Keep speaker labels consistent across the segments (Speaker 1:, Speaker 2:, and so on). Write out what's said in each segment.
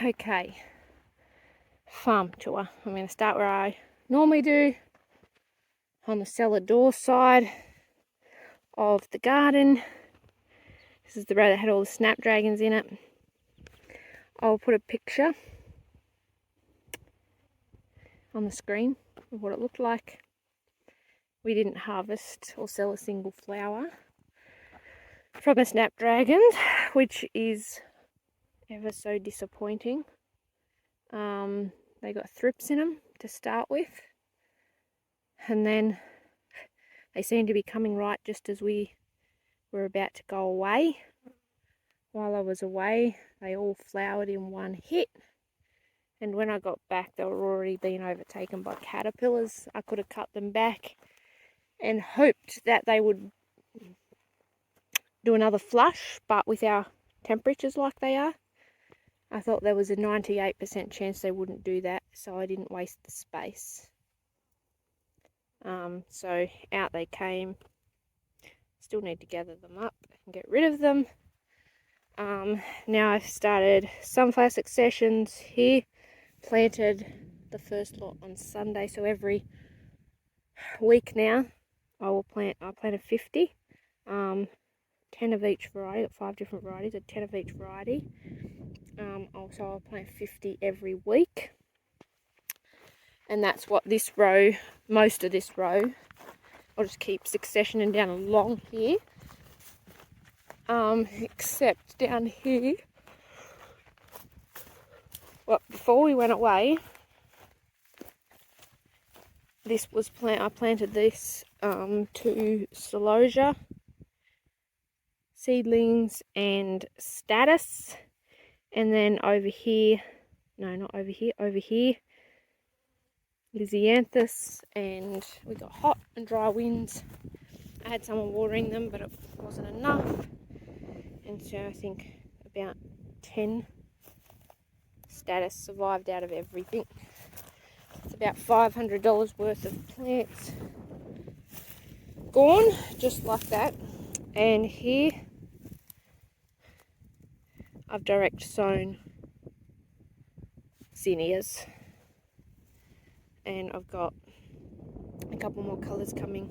Speaker 1: Okay, farm tour. I'm going to start where I normally do, on the cellar door side of the garden. This is the row that had all the snapdragons in it. I'll put a picture on the screen of what it looked like. We didn't harvest or sell a single flower from the snapdragons, which is ever so disappointing. They got thrips in them to start with, and then they seem to be coming right just as we were about to go away. While I was away, they all flowered in one hit, and when I got back they were already being overtaken by caterpillars. I could have cut them back and hoped that they would do another flush, but with our temperatures like they are, I thought there was a 98% chance they wouldn't do that, so I didn't waste the space. So out they came. Still need to gather them up and get rid of them. Now I've started sunflower successions here. Planted the first lot on Sunday, so every week now I planted 50. 10 of each variety. Got 5 different varieties, or 10 of each variety. Also I'll plant 50 every week, and that's what this row, most of this row, I'll just keep successioning down along here, except down here. Well, before we went away, this was I planted this to celosia seedlings and status, and then over here, no, not over here, over here, Lysianthus, and we got hot and dry winds. I had someone watering them, but it wasn't enough, and so I think about 10 status survived out of everything. It's about $500 worth of plants gone, just like that. And here I've direct sown zinnias, and I've got a couple more colours coming,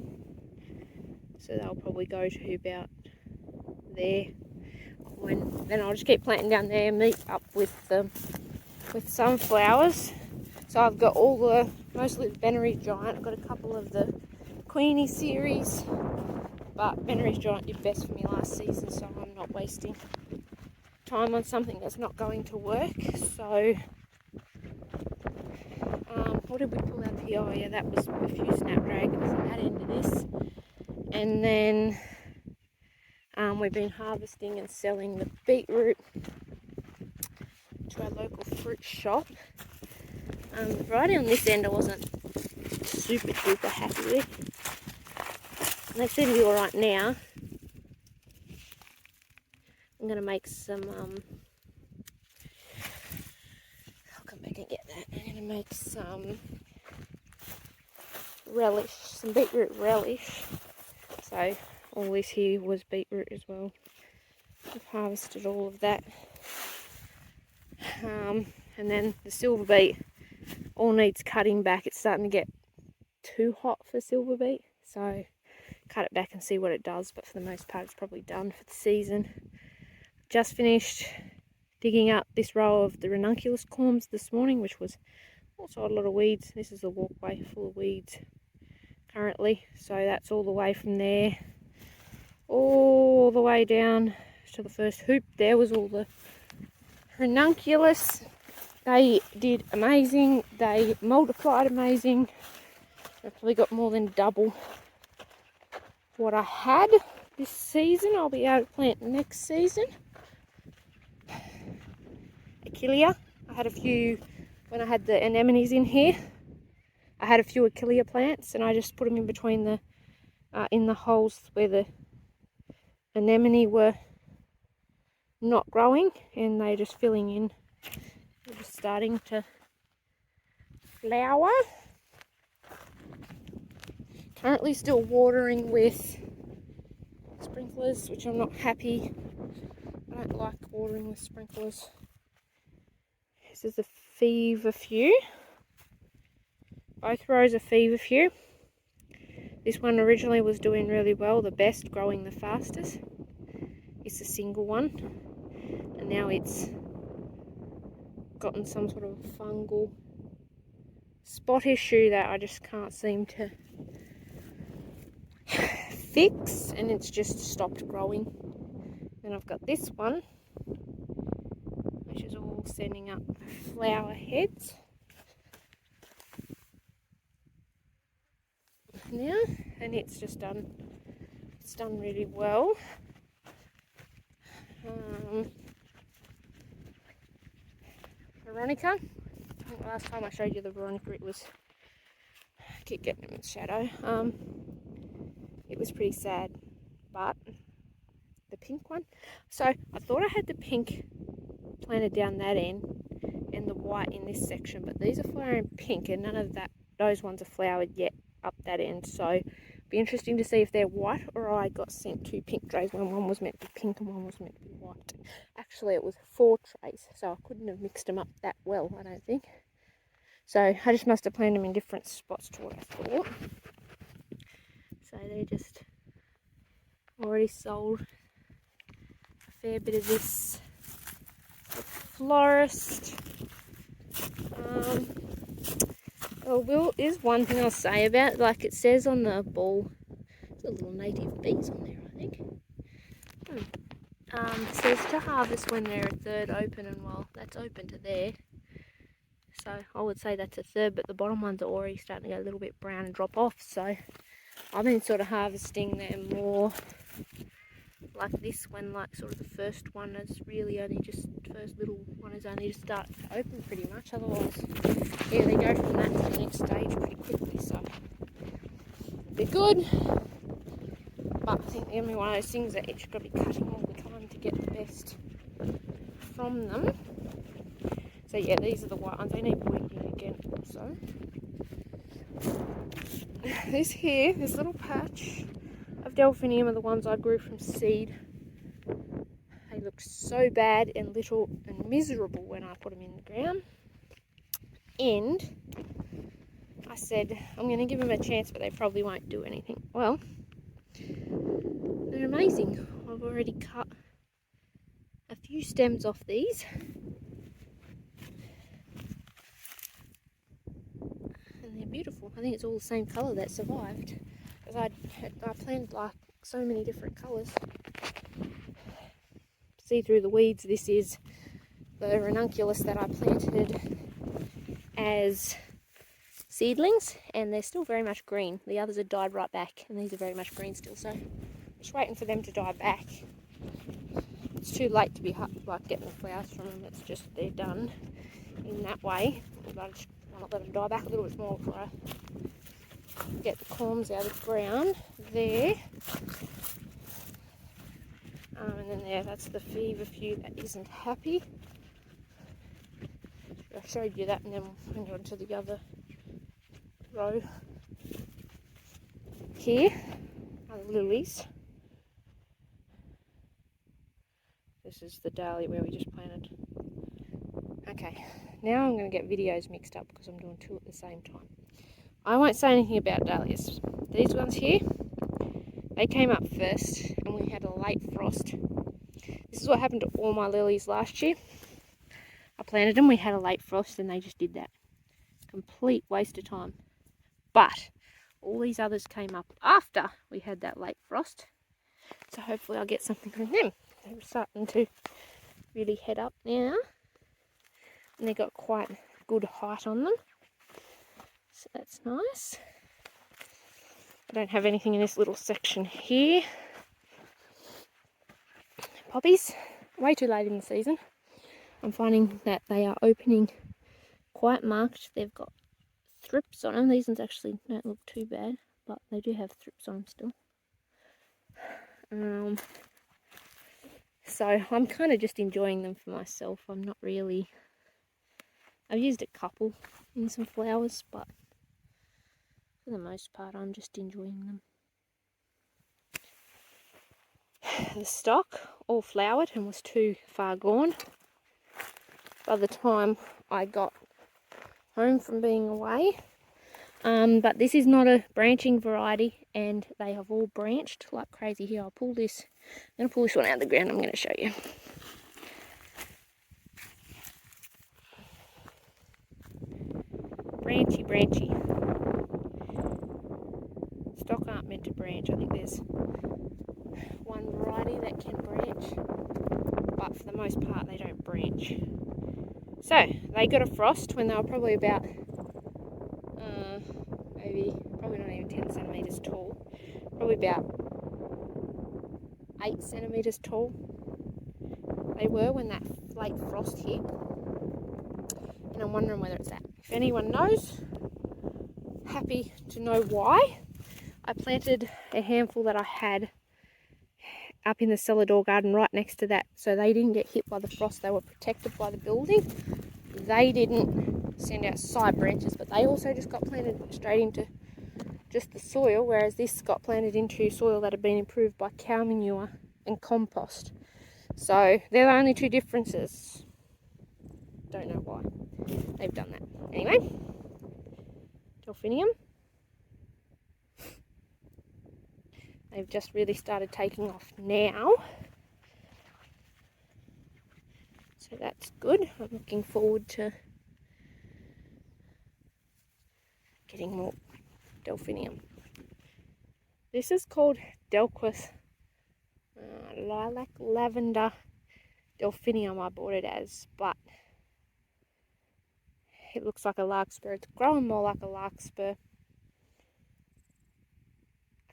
Speaker 1: so they'll probably go to about there. Then I'll just keep planting down there and meet up with sunflowers. So I've got mostly the Bennery's Giant. I've got a couple of the Queenie series, but Bennery's Giant did best for me last season, so I'm not wasting time on something that's not going to work. So what did we pull out here? Oh yeah, that was a few snapdragons at that end of this. And then we've been harvesting and selling the beetroot to our local fruit shop. The variety on this end I wasn't super duper happy with. And they seem to be alright now. I'm going to make some, I'll come back and get that. I'm going to make some relish, some beetroot relish. So all this here was beetroot as well. I've harvested all of that. And then the silver beet all needs cutting back. It's starting to get too hot for silver beet, so cut it back and see what it does, but for the most part it's probably done for the season. Just finished digging up this row of the ranunculus corms this morning, which was also a lot of weeds. This is a walkway full of weeds currently, so that's all the way from there all the way down to the first hoop. There was all the ranunculus. They did amazing. They multiplied amazing. I've probably got more than double what I had this season. I'll be able to plant next season. Achillea. I had a few when I had the anemones in here. I had a few Achillea plants, and I just put them in between the in the holes where the anemone were not growing, and they're just filling in. They're just starting to flower. Currently still watering with sprinklers, which I'm not happy. I don't like watering with sprinklers. This is the feverfew. Both rows are feverfew. This one originally was doing really well, the best, growing the fastest. It's a single one, and now it's gotten some sort of fungal spot issue that I just can't seem to fix, and it's just stopped growing. Then I've got this one, which is all sending up flower heads now, and it's done really well. Veronica, I think last time I showed you the Veronica, it was, I keep getting in the shadow, it was pretty sad, but the pink one, so I thought I had the pink planted down that end and the white in this section, but these are flowering pink and none of those ones are flowered yet up that end, so it'll be interesting to see if they're white or I got sent 2 pink trays when one was meant to be pink and one was meant to be white. Actually it was 4 trays, so I couldn't have mixed them up that well, I don't think. So I just must have planted them in different spots to what I thought. So they're just already sold a fair bit of this florist. Well, there's one thing I'll say about, like it says on the ball, there's a little native bees on there, I think. It says to harvest when they're a third open, and well, that's open to there. So I would say that's a third, but the bottom ones are already starting to go a little bit brown and drop off. So I've been sort of harvesting them more like this when like sort of the first one is really only just, first little one is only just starting to open pretty much. Otherwise, yeah, they go from that to the next stage pretty quickly. So they're good, but I think they're gonna be one of those things that you've got to be cutting all the time to get the best from them. So yeah, these are the white ones. They need weeding again also. This little patch of delphinium are the ones I grew from seed. They looked so bad and little and miserable when I put them in the ground. And I said, I'm going to give them a chance, but they probably won't do anything. Well, they're amazing. I've already cut a few stems off these. And they're beautiful. I think it's all the same colour that survived. Because I planted like so many different colours. See through the weeds, this is the ranunculus that I planted as seedlings, and they're still very much green. The others have died right back, and these are very much green still, so just waiting for them to die back. It's too late to be like getting the flowers from them, it's just they're done in that way. But I just want to let them die back a little bit more before I get the corms out of the ground there. And then there, that's the feverfew that isn't happy. I showed you that, and then we'll move on to the other row here are the lilies. This is the dahlia where we just planted. Okay, now I'm going to get videos mixed up because I'm doing 2 at the same time. I won't say anything about dahlias. These ones here, they came up first and we had a late frost. This is what happened to all my lilies last year. I planted them, we had a late frost, and they just did that. Complete waste of time. But all these others came up after we had that late frost. So hopefully I'll get something from them. They're starting to really head up now. And they've got quite good height on them. So that's nice. I don't have anything in this little section here. Poppies, way too late in the season. I'm finding that they are opening quite marked. They've got thrips on them. These ones actually don't look too bad, but they do have thrips on them still. So I'm kind of just enjoying them for myself. I'm not really... I've used a couple in some flowers, but for the most part I'm just enjoying them. The stock all flowered and was too far gone. by the time I got home from being away. But this is not a branching variety, and they have all branched like crazy. Here, I'll pull this. I'm going to pull this one out of the ground. I'm going to show you. Branchy, branchy. Stock aren't meant to branch. I think there's one variety that can branch, but for the most part they don't branch. So they got a frost when they were probably about probably not even 10 centimetres tall, probably about 8 centimetres tall they were when that late frost hit, and I'm wondering whether it's that. If anyone knows, happy to know why. I planted a handful that I had up in the cellar door garden right next to that, so they didn't get hit by the frost. They were protected by the building. They didn't send out side branches, but they also just got planted straight into just the soil, whereas this got planted into soil that had been improved by cow manure and compost. So they're the only two differences. Don't know why they've done that. Anyway, delphinium. They've just really started taking off now. So that's good. I'm looking forward to getting more delphinium. This is called Delquith Lilac Lavender Delphinium. I bought it as, but it looks like a larkspur. It's growing more like a larkspur.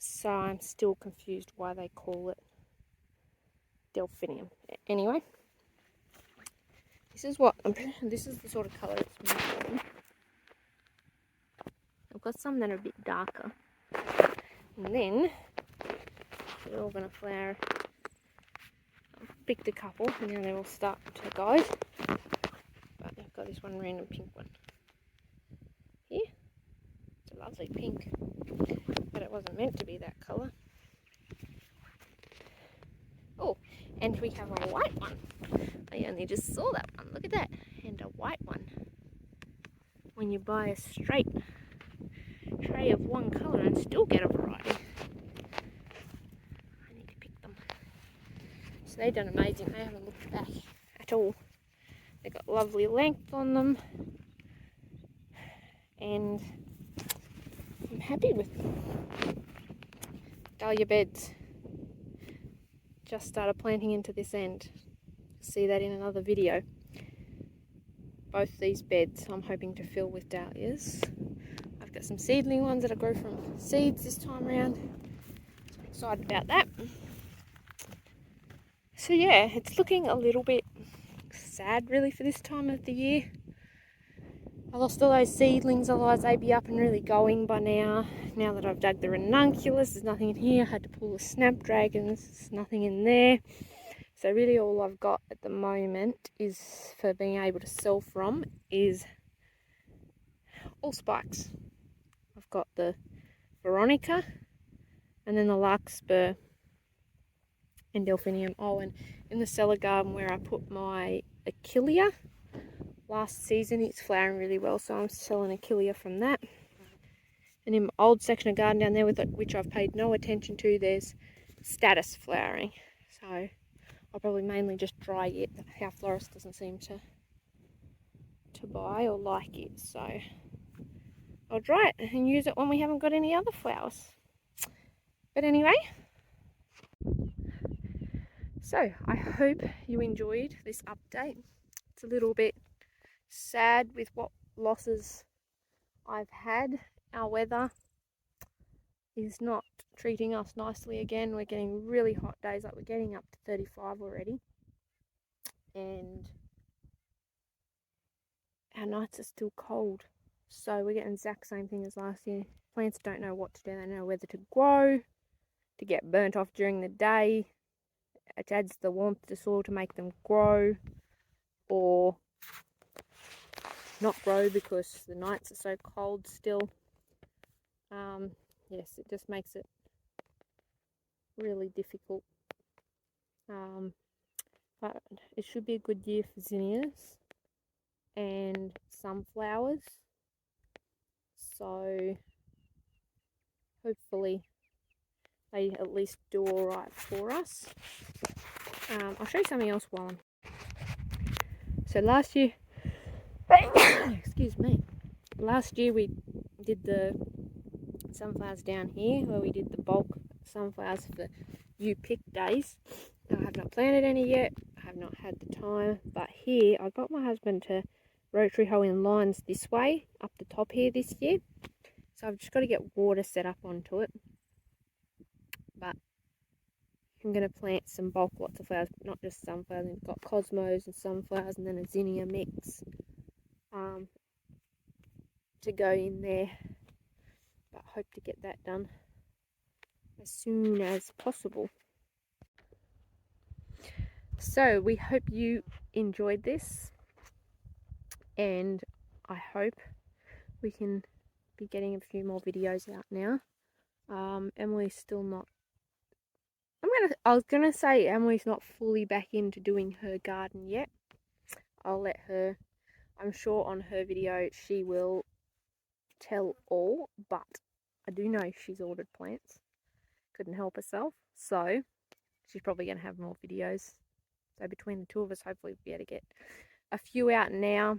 Speaker 1: So I'm still confused why they call it delphinium. Anyway, this is the sort of colour it's making. I've got some that are a bit darker. And then they're all going to flower. I've picked a couple and now they're all starting to go. But I've got this one random pink one. Here. It's a lovely pink. But it wasn't meant to be that colour. Oh, and we have a white one. I only just saw that one. Look at that. And a white one. When you buy a straight tray of one colour and still get a variety. I need to pick them. So they've done amazing. They haven't looked back at all. They've got lovely length on them. And I'm happy with them. Dahlia beds. Just started planting into this end. See that in another video. Both these beds I'm hoping to fill with dahlias. I've got some seedling ones that I grow from seeds this time around. So I'm excited about that. So yeah, it's looking a little bit sad really for this time of the year. I lost all those seedlings, otherwise they'd be up and really going by now. Now that I've dug the ranunculus, there's nothing in here. I had to pull the snapdragons, there's nothing in there. So really all I've got at the moment is for being able to sell from is all spikes. I've got the Veronica and then the larkspur and delphinium. Oh, and in the cellar garden where I put my achillea last season, it's flowering really well, so I'm selling achillea from that. And in my old section of garden down there, which I've paid no attention to, there's status flowering. So I'll probably mainly just dry it. Our florist doesn't seem to buy or like it, so I'll dry it and use it when we haven't got any other flowers. But anyway, so I hope you enjoyed this update. It's a little bit sad with what losses I've had. Our weather is not treating us nicely again. We're getting really hot days, like we're getting up to 35 already. And our nights are still cold. So we're getting the exact same thing as last year. Plants don't know what to do. They don't know whether to grow, to get burnt off during the day. It adds the warmth to soil to make them grow, or not grow because the nights are so cold still. Yes, it just makes it really difficult. But it should be a good year for zinnias. sunflowers, so hopefully they at least do all right for us. I'll show you something else while I'm... So last year, excuse me, last year we did the sunflowers down here, where we did the bulk sunflowers for you pick days. I have not planted any yet, I have not had the time, but here I got my husband to rotary hoe in lines this way up the top here this year, so I've just got to get water set up onto it. But I'm going to plant some bulk lots of flowers, not just sunflowers. We've got cosmos and sunflowers and then a zinnia mix to go in there, but hope to get that done as soon as possible. So we hope you enjoyed this, and I hope we can be getting a few more videos out now. Emily's still not... I was gonna say Emily's not fully back into doing her garden yet. I'll let her... I'm sure on her video she will tell all, but I do know she's ordered plants. Couldn't help herself, so she's probably gonna have more videos. So between the two of us, hopefully we'll be able to get a few out now.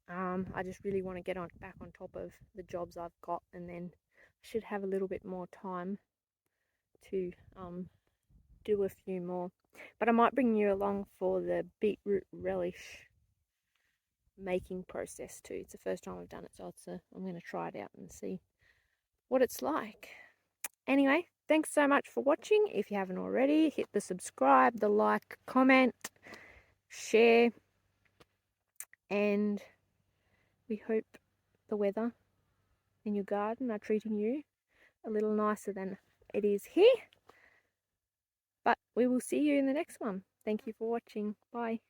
Speaker 1: I just really want to get back on top of the jobs I've got, and then I should have a little bit more time to do a few more. But I might bring you along for the beetroot relish making process too. It's the first time I've done it, so I'm going to try it out and see what it's like. Anyway, thanks so much for watching. If you haven't already, hit the subscribe, the like, comment, share, and we hope the weather in your garden are treating you a little nicer than it is here. But we will see you in the next one. Thank you for watching. Bye.